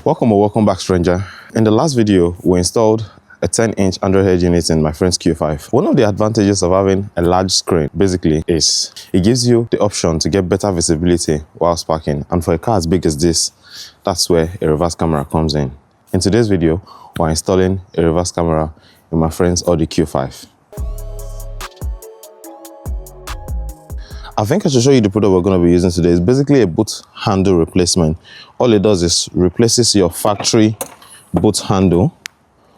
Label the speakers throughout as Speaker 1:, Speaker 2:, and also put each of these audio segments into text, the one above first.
Speaker 1: Welcome or welcome back, stranger. In the last video, we installed a 10-inch Android head unit in my friend's Q5. One of the advantages of having a large screen basically is it gives you the option to get better visibility whilst parking. And for a car as big as this, that's where a reverse camera comes in. In today's video, we're installing a reverse camera in my friend's Audi Q5. I think I should show you the product we're going to be using today. It's basically a boot handle replacement. All it does is replaces your factory boot handle,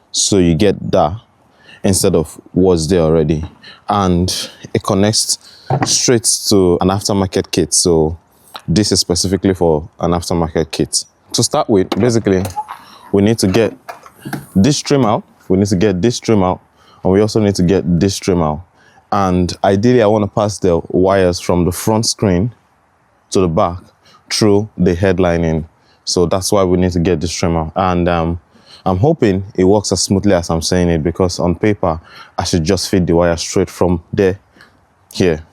Speaker 1: so you get that instead of what's there already. And it connects straight to an aftermarket kit. So this is specifically for an aftermarket kit. To start with, basically, we need to get this trim out. We need to get this trim out. And we also need to get this trim out. And ideally, I want to pass the wires from the front screen to the back through the headlining. So that's why we need to get this trim out. And I'm hoping it works as smoothly as I'm saying it, because on paper, I should just feed the wire straight from there, here,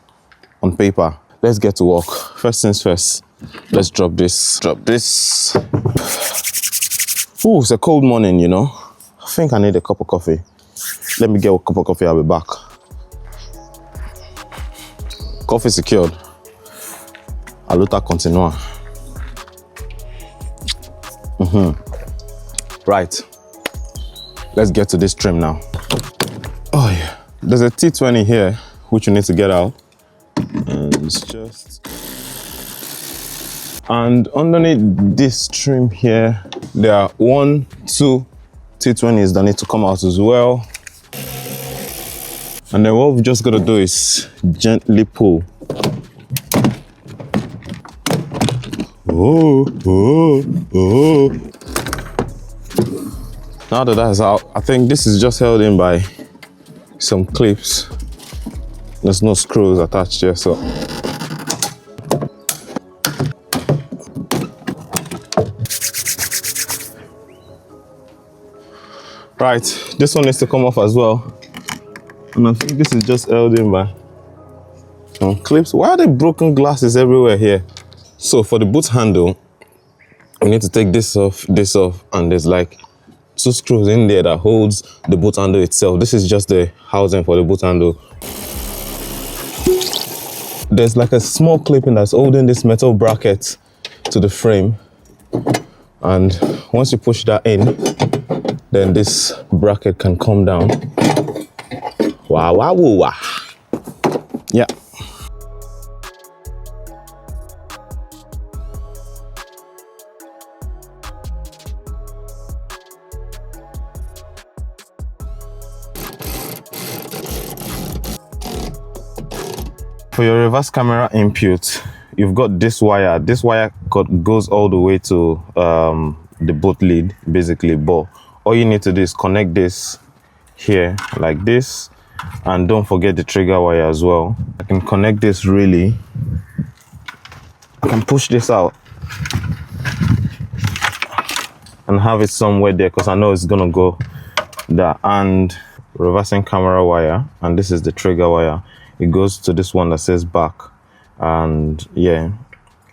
Speaker 1: on paper. Let's get to work. First things first, let's drop this. Drop this. Ooh, it's a cold morning, you know. I think I need a cup of coffee. Let me get a cup of coffee, I'll be back. Coffee secured. Aluta continua. Right. Let's get to this trim now. Oh yeah. There's a T20 here, which you need to get out. And it's just... And underneath this trim here, there are 1, 2 T20s that need to come out as well. And then what we've just got to do is gently pull. Oh. Now that that's out, I think this is just held in by some clips. There's no screws attached here, so. Right, this one needs to come off as well. And I think this is just held in by some clips. Why are there broken glasses everywhere here? So for the boot handle, we need to take this off, and there's like 2 screws in there that holds the boot handle itself. This is just the housing for the boot handle. There's like a small clipping that's holding this metal bracket to the frame. And once you push that in, then this bracket can come down. Wow. Yeah. For your reverse camera input, you've got this wire. This wire goes all the way to the boot lead, basically. But all you need to do is connect this here like this. And don't forget the trigger wire as well. I can connect this really. I can push this out and have it somewhere there, because I know it's gonna go there. And reversing camera wire, and this is the trigger wire. It goes to this one that says back. And yeah,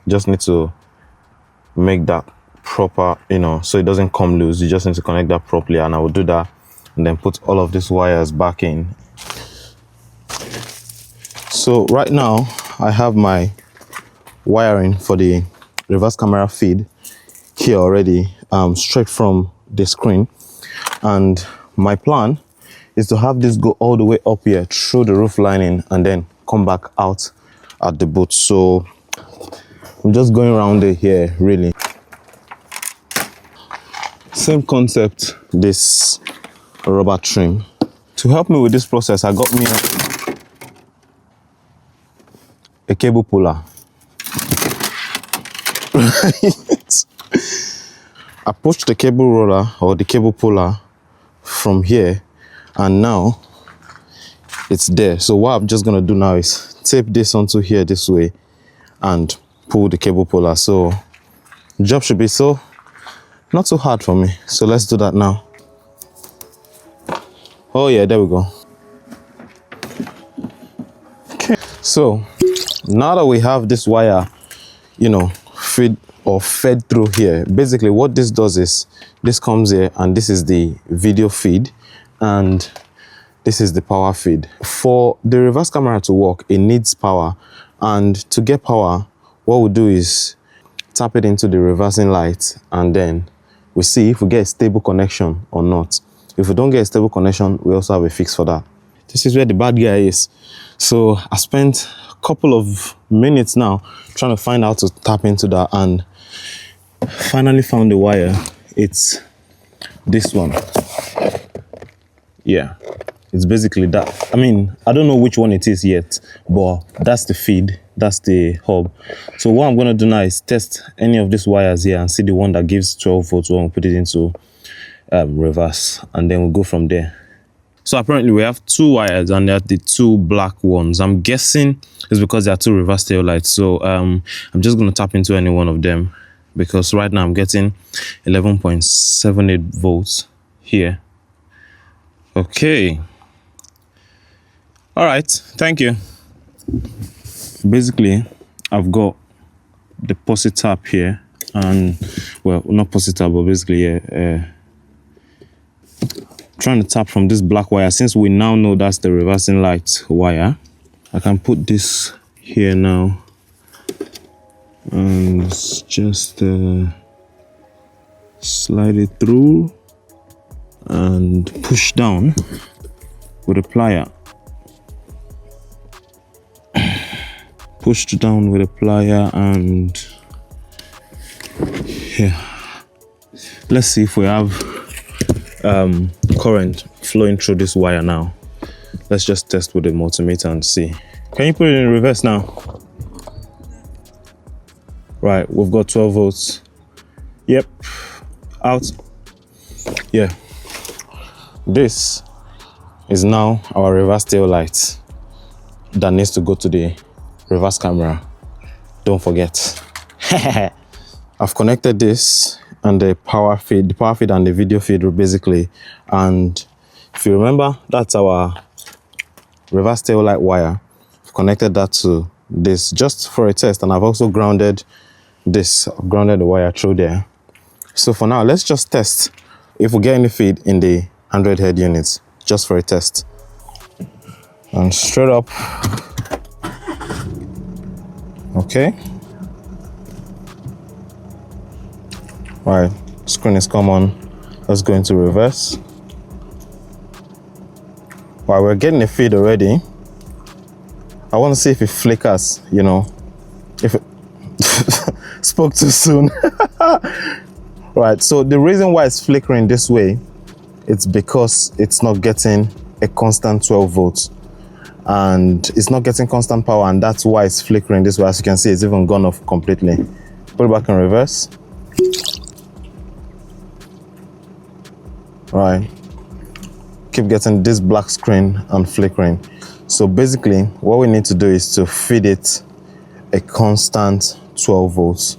Speaker 1: just need to make that proper, you know, so it doesn't come loose. You just need to connect that properly, and I will do that and then put all of these wires back in. So right now I have my wiring for the reverse camera feed here already, straight from the screen. And my plan is to have this go all the way up here through the roof lining and then come back out at the boot. So I'm just going around it here, really. Same concept, this rubber trim. To help me with this process, I got me a cable puller. Right. I pushed the cable roller or the cable puller from here, and now it's there. So what I'm just gonna do now is tape this onto here this way and pull the cable puller. So the job should be not so hard for me. So let's do that now. Oh yeah, there we go. Okay, so now that we have this wire, you know, feed or fed through here. Basically what this does is this comes here, and this is the video feed, and this is the power feed. For the reverse camera to work, it needs power, and to get power, what we'll do is tap it into the reversing light, and then we see if we get a stable connection or not. If we don't get a stable connection, we also have a fix for that. This is where the bad guy is. So I spent a couple of minutes now trying to find out to tap into that, and finally found the wire. It's this one. Yeah, it's basically that. I mean, I don't know which one it is yet, but that's the feed, that's the hub. So what I'm going to do now is test any of these wires here and see the one that gives 12 volts when we put it into reverse, and then we'll go from there. So apparently we have two wires, and they're the two black ones. I'm guessing it's because there are two reverse tail lights. So I'm just going to tap into any one of them, because right now I'm getting 11.78 volts here. Okay. All right, thank you. Basically, I've got the posit tap here, and well, not posit tap, but basically, yeah, trying to tap from this black wire. Since we now know that's the reversing light wire, I can put this here now and just slide it through and push down with a plier. Pushed down with a plier, and yeah, let's see if we have current flowing through this wire now. Let's just test with the multimeter and see. Can you put it in reverse now? Right, we've got 12 volts. Yep, out. Yeah, this is now our reverse tail light that needs to go to the reverse camera. Don't forget. I've connected this and the power feed and the video feed basically, and if you remember, that's our reverse tail light wire. I've connected that to this just for a test, and I've also grounded this. I've grounded the wire through there. So for now, let's just test if we get any feed in the Android head units, just for a test. And straight up. Okay. All right, screen is come on. Let's go into reverse. All right, we're getting a feed already. I want to see if it flickers, you know, if it spoke too soon. Right, so the reason why it's flickering this way, it's because it's not getting a constant 12 volts. And it's not getting constant power, and that's why it's flickering this way. As you can see, it's even gone off completely. Put it back in reverse. Right, keep getting this black screen and flickering. So basically what we need to do is to feed it a constant 12 volts,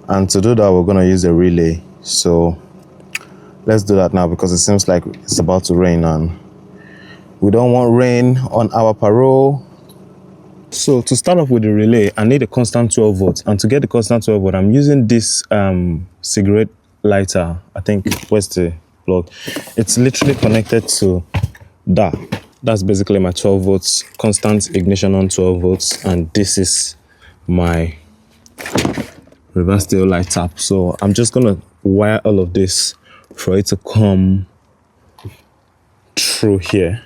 Speaker 1: and to do that we're going to use a relay. So let's do that now, because it seems like it's about to rain and we don't want rain on our parole. So to start off with the relay, I need a constant 12 volts, and to get the constant 12 volt, I'm using this cigarette lighter. I think, where's the plug? It's literally connected to that. That's basically my 12 volts, constant ignition on 12 volts, and this is my reverse tail light tap. So I'm just gonna wire all of this for it to come through here,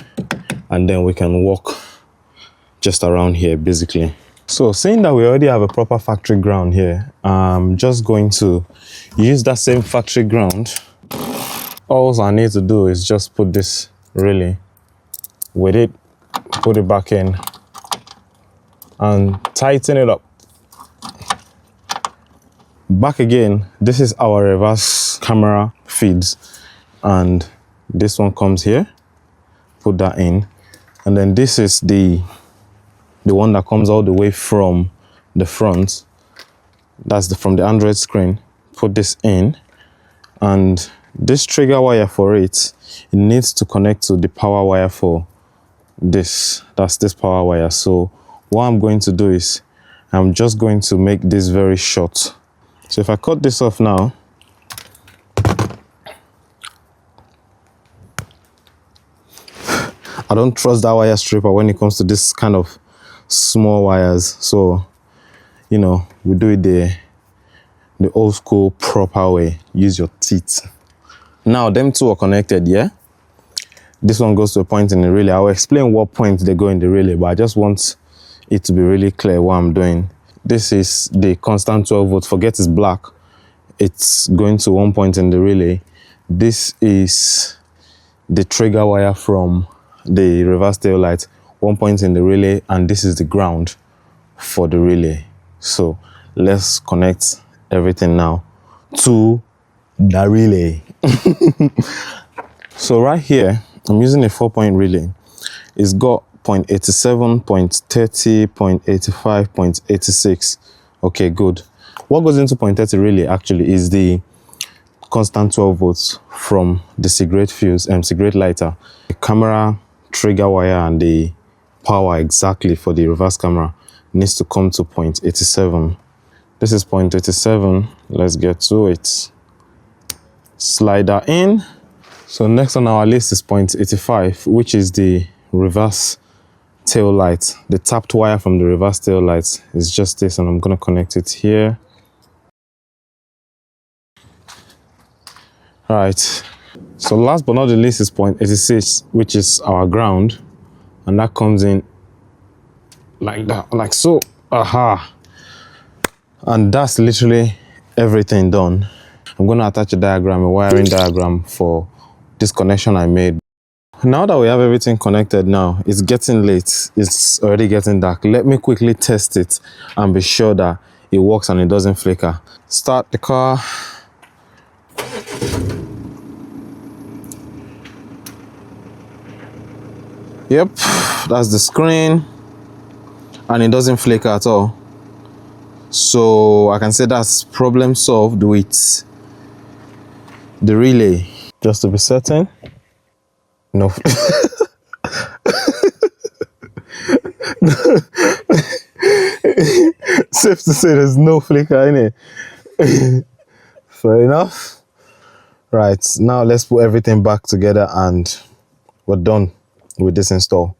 Speaker 1: and then we can walk just around here basically. So seeing that we already have a proper factory ground here, I'm just going to use that same factory ground. All I need to do is just put this relay with it, put it back in and tighten it up. Back again, this is our reverse camera feeds, and this one comes here, put that in, and then this is the one that comes all the way from the front. That's from the Android screen. Put this in, and this trigger wire for it needs to connect to the power wire for this. That's this power wire. So what I'm going to do is I'm just going to make this very short. So if I cut this off now, I don't trust that wire stripper when it comes to this kind of small wires. So, you know, we do it the old school proper way. Use your teeth. Now, them two are connected, yeah? This one goes to a point in the relay. I'll explain what point they go in the relay, but I just want it to be really clear what I'm doing. This is the constant 12 volt. Forget it's black. It's going to one point in the relay. This is the trigger wire from the reverse tail light, one point in the relay, and this is the ground for the relay. So let's connect everything now to the relay. So right here, I'm using a 4-point relay. It's got 0.87, 0.30, 0.85, 0.86. Okay, good. What goes into 0.30 relay actually is the constant 12 volts from the cigarette fuse and cigarette lighter. The camera trigger wire and the power exactly for the reverse camera needs to come to 0.87. This is 0.87. Let's get to it. Slide that in. So next on our list is 0.85, which is the reverse tail light. The tapped wire from the reverse tail light is just this, and I'm going to connect it here. All right. So last but not the least is 0.86, which is our ground, and that comes in like that, like so. Aha. And that's literally everything done. I'm going to attach a diagram, a wiring diagram for this connection I made. Now that we have everything connected now, it's getting late. It's already getting dark. Let me quickly test it and be sure that it works and it doesn't flicker. Start the car. Yep, that's the screen. And it doesn't flicker at all. So I can say that's problem solved with the relay. Just to be certain. No. Safe to say there's no flicker in it. Fair enough. Right, now let's put everything back together and we're done with this install.